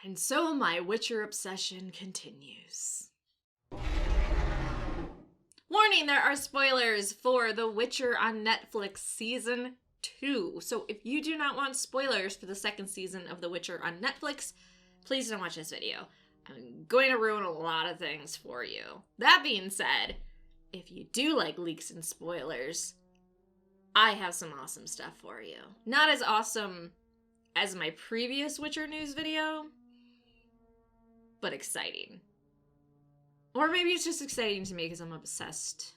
And so my Witcher obsession continues. Warning, there are spoilers for The Witcher on Netflix Season 2. So if you do not want spoilers for the second season of The Witcher on Netflix, please don't watch this video. I'm going to ruin a lot of things for you. That being said, if you do like leaks and spoilers, I have some awesome stuff for you. Not as awesome as my previous Witcher news video, but exciting. Or maybe it's just exciting to me because I'm obsessed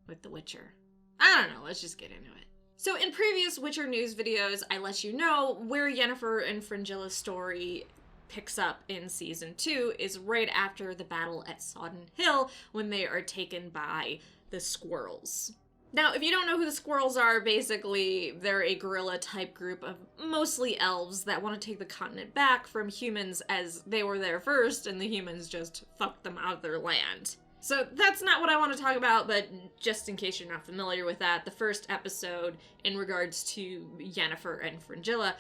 with The Witcher. I don't know, let's just get into it. So in previous Witcher news videos, I let you know where Yennefer and Fringilla's story picks up in Season 2 is right after the battle at Sodden Hill when they are taken by the squirrels. Now, if you don't know who the squirrels are, basically, they're a guerrilla-type group of mostly elves that want to take the continent back from humans as they were there first, and the humans just fucked them out of their land. So that's not what I want to talk about, but just in case you're not familiar with that, the first episode in regards to Yennefer and Fringilla,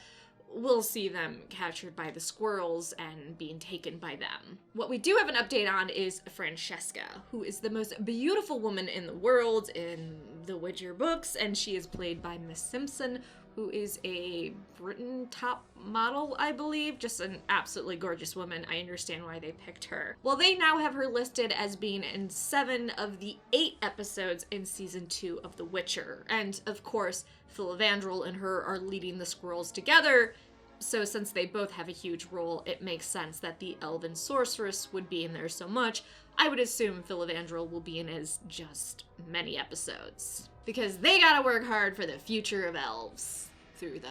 we'll see them captured by the squirrels and being taken by them. What we do have an update on is Francesca, who is the most beautiful woman in the world in the Witcher books, and she is played by Miss Simpson, who is a Britain top model, I believe. Just an absolutely gorgeous woman. I understand why they picked her. Well, they now have her listed as being in 7 of the 8 episodes in Season 2 of The Witcher. And, of course, Filavandrel and her are leading the squirrels together, so since they both have a huge role, it makes sense that the elven sorceress would be in there so much. I would assume Filavandrel will be in as just many episodes, because they gotta work hard for the future of elves through the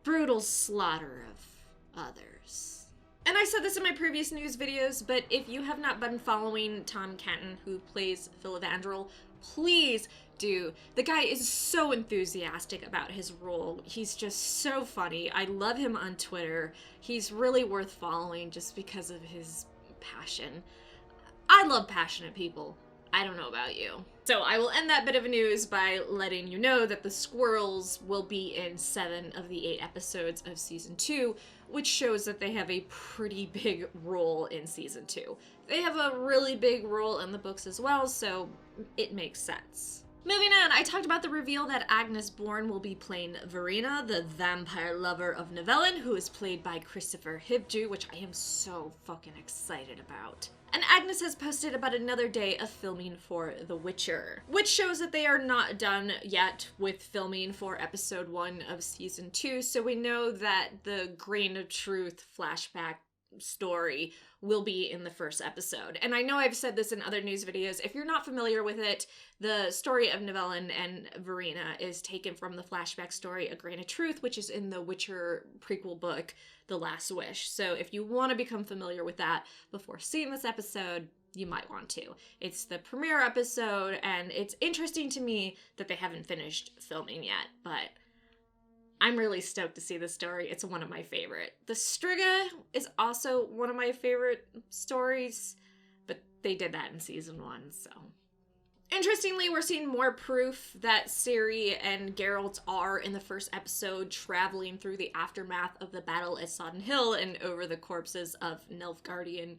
brutal slaughter of others. And I said this in my previous news videos, but if you have not been following Tom Kenton, who plays Filavandrel, please do. The guy is so enthusiastic about his role. He's just so funny. I love him on Twitter. He's really worth following just because of his passion. I love passionate people. I don't know about you. So I will end that bit of news by letting you know that the squirrels will be in 7 of the 8 episodes of Season 2, which shows that they have a pretty big role in Season 2. They have a really big role in the books as well, so it makes sense. Moving on, I talked about the reveal that Agnes Bourne will be playing Verena, the vampire lover of Nivellen, who is played by Christopher Hivju, which I am so fucking excited about. And Agnes has posted about another day of filming for The Witcher, which shows that they are not done yet with filming for episode 1 of Season 2, so we know that the Grain of Truth flashback story will be in the first episode. And I know I've said this in other news videos. If you're not familiar with it, the story of Nivellen and Verena is taken from the flashback story A Grain of Truth, which is in the Witcher prequel book, The Last Wish. So if you want to become familiar with that before seeing this episode, you might want to. It's the premiere episode, and it's interesting to me that they haven't finished filming yet, but I'm really stoked to see this story. It's one of my favorite. The Striga is also one of my favorite stories, but they did that in Season 1, so. Interestingly, we're seeing more proof that Ciri and Geralt are in the first episode traveling through the aftermath of the battle at Sodden Hill and over the corpses of Nilfgaardian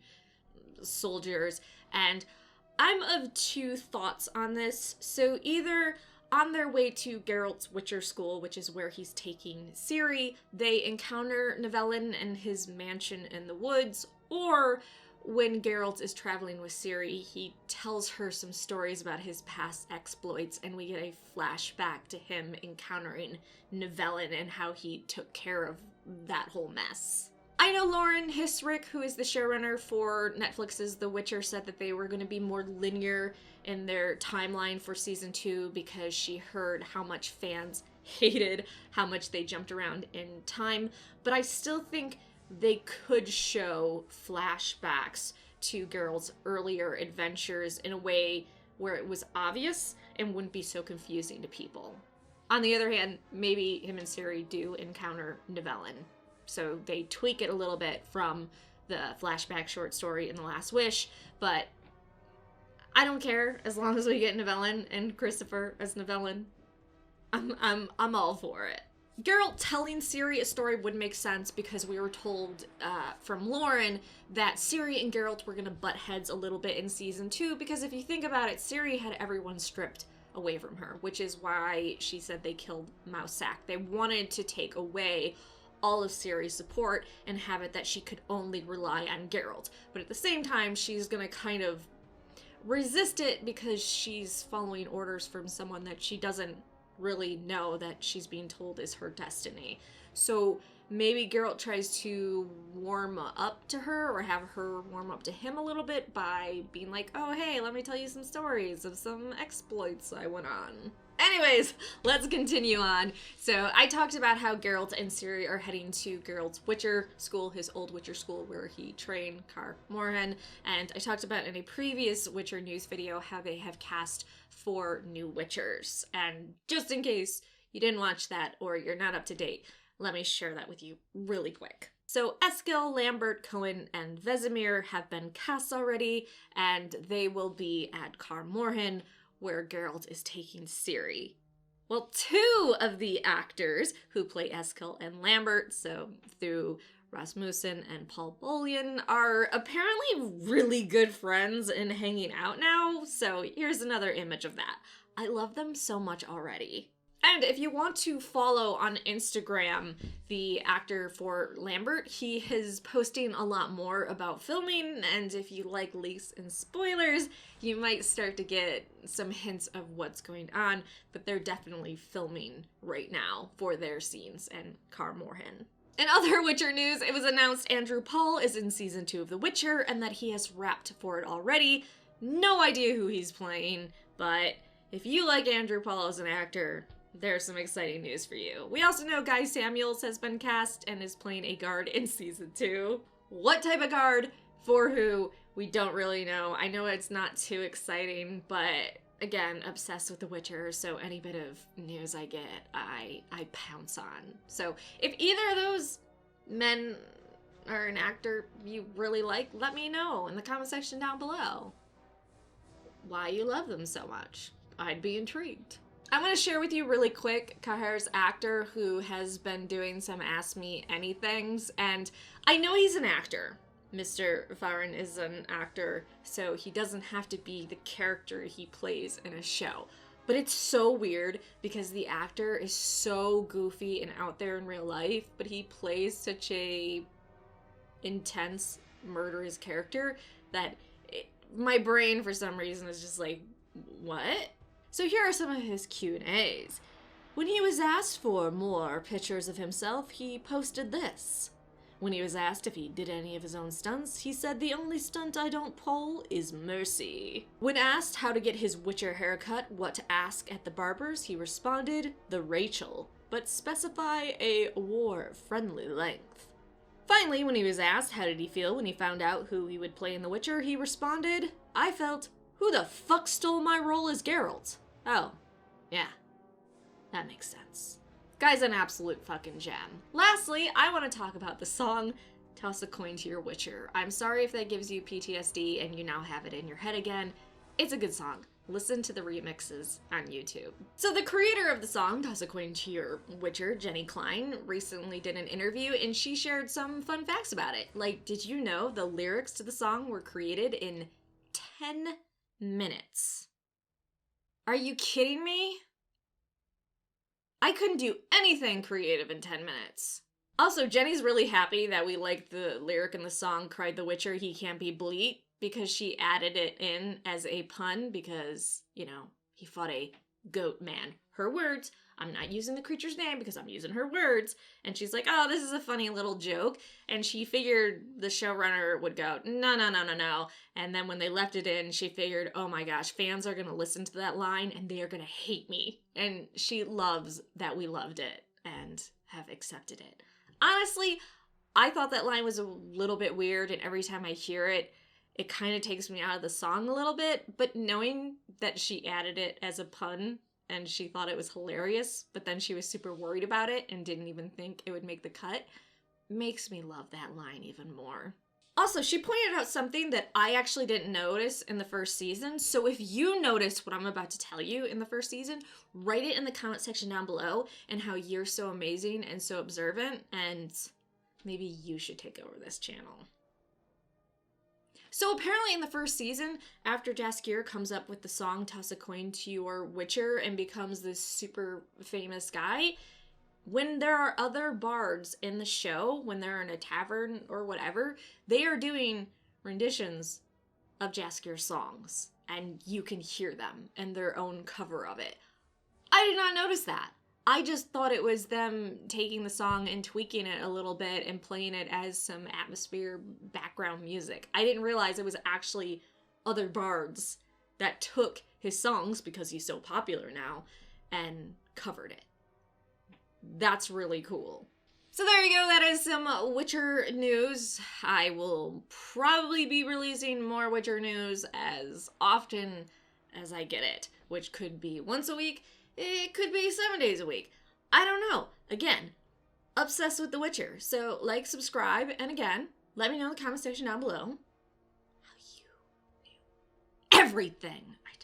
soldiers. And I'm of 2 thoughts on this. So either on their way to Geralt's Witcher School, which is where he's taking Ciri, they encounter Nivellen and his mansion in the woods, or when Geralt is traveling with Ciri, he tells her some stories about his past exploits, and we get a flashback to him encountering Nivellen and how he took care of that whole mess. I know Lauren Hissrich, who is the showrunner for Netflix's The Witcher, said that they were going to be more linear in their timeline for Season 2 because she heard how much fans hated how much they jumped around in time, but I still think they could show flashbacks to Geralt's earlier adventures in a way where it was obvious and wouldn't be so confusing to people. On the other hand, maybe him and Ciri do encounter Nivellen, so they tweak it a little bit from the flashback short story in The Last Wish, but I don't care as long as we get Nivellen and Christopher as Nivellen. I'm all for it. Geralt telling Ciri a story would make sense because we were told from Lauren that Ciri and Geralt were going to butt heads a little bit in season 2, because if you think about it, Ciri had everyone stripped away from her, which is why she said they killed Mousak. They wanted to take away all of Ciri's support and have it that she could only rely on Geralt. But at the same time, she's going to kind of resist it because she's following orders from someone that she doesn't really know that she's being told is her destiny. So maybe Geralt tries to warm up to her or have her warm up to him a little bit by being like, oh hey, let me tell you some stories of some exploits I went on. Anyways, let's continue on. So I talked about how Geralt and Ciri are heading to Geralt's Witcher school, his old Witcher school where he trained Kaer Morhen, and I talked about in a previous Witcher news video how they have cast 4 new Witchers. And just in case you didn't watch that or you're not up to date, let me share that with you really quick. So Eskil, Lambert, Cohen, and Vesemir have been cast already, and they will be at Kaer Morhen, where Geralt is taking Ciri. Well, 2 of the actors who play Eskil and Lambert, so through Rasmussen and Paul Bullion, are apparently really good friends and hanging out now, so here's another image of that. I love them so much already. And if you want to follow on Instagram the actor for Lambert, he is posting a lot more about filming, and if you like leaks and spoilers, you might start to get some hints of what's going on, but they're definitely filming right now for their scenes in Kaer Morhen. In other Witcher news, it was announced Andrew Paul is in season 2 of The Witcher and that he has wrapped for it already. No idea who he's playing, but if you like Andrew Paul as an actor, there's some exciting news for you. We also know Guy Samuels has been cast and is playing a guard in season 2. What type of guard? For who? We don't really know. I know it's not too exciting, but again, obsessed with The Witcher, so any bit of news I get, I pounce on. So if either of those men are an actor you really like, let me know in the comment section down below why you love them so much. I'd be intrigued. I'm going to share with you really quick Kaher's actor who has been doing some Ask Me Anythings, and I know he's an actor. Mr. Farron is an actor, so he doesn't have to be the character he plays in a show. But it's so weird because the actor is so goofy and out there in real life, but he plays such a intense, murderous character that my brain, for some reason, is just like, what? So here are some of his Q&As. When he was asked for more pictures of himself, he posted this. When he was asked if he did any of his own stunts, he said, "The only stunt I don't pull is mercy." When asked how to get his Witcher haircut, what to ask at the barber's, he responded, "The Rachel, but specify a war-friendly length." Finally, when he was asked how did he feel when he found out who he would play in The Witcher, he responded, "I felt, who the fuck stole my role as Geralt? Oh, yeah, that makes sense." Guy's an absolute fucking gem. Lastly, I want to talk about the song Toss a Coin to Your Witcher. I'm sorry if that gives you PTSD and you now have it in your head again. It's a good song. Listen to the remixes on YouTube. So the creator of the song, Toss a Coin to Your Witcher, Jenny Klein, recently did an interview and she shared some fun facts about it. Like, did you know the lyrics to the song were created in 10 minutes? Are you kidding me? I couldn't do anything creative in 10 minutes. Also, Jenny's really happy that we liked the lyric in the song Cried the Witcher, He Can't Be Bleat, because she added it in as a pun because, you know, he fought a goat man. Her words. I'm not using the creature's name because I'm using her words. And she's like, oh, this is a funny little joke. And she figured the showrunner would go, no, no, no, no, no. And then when they left it in, she figured, oh my gosh, fans are going to listen to that line and they are going to hate me. And she loves that we loved it and have accepted it. Honestly, I thought that line was a little bit weird, and every time I hear it, it kind of takes me out of the song a little bit. But knowing that she added it as a pun and she thought it was hilarious, but then she was super worried about it and didn't even think it would make the cut, makes me love that line even more. Also, she pointed out something that I actually didn't notice in the first season. So if you notice what I'm about to tell you in the first season, write it in the comment section down below and how you're so amazing and so observant, and maybe you should take over this channel. So apparently in the first season, after Jaskier comes up with the song Toss a Coin to Your Witcher and becomes this super famous guy, when there are other bards in the show, when they're in a tavern or whatever, they are doing renditions of Jaskier's songs, and you can hear them and their own cover of it. I did not notice that. I just thought it was them taking the song and tweaking it a little bit and playing it as some atmosphere background music. I didn't realize it was actually other bards that took his songs, because he's so popular now, and covered it. That's really cool. So there you go, that is some Witcher news. I will probably be releasing more Witcher news as often as I get it, which could be once a week, it could be 7 days a week. I don't know. Again, obsessed with The Witcher. So like, subscribe, and again, let me know in the comment section down below how you knew everything I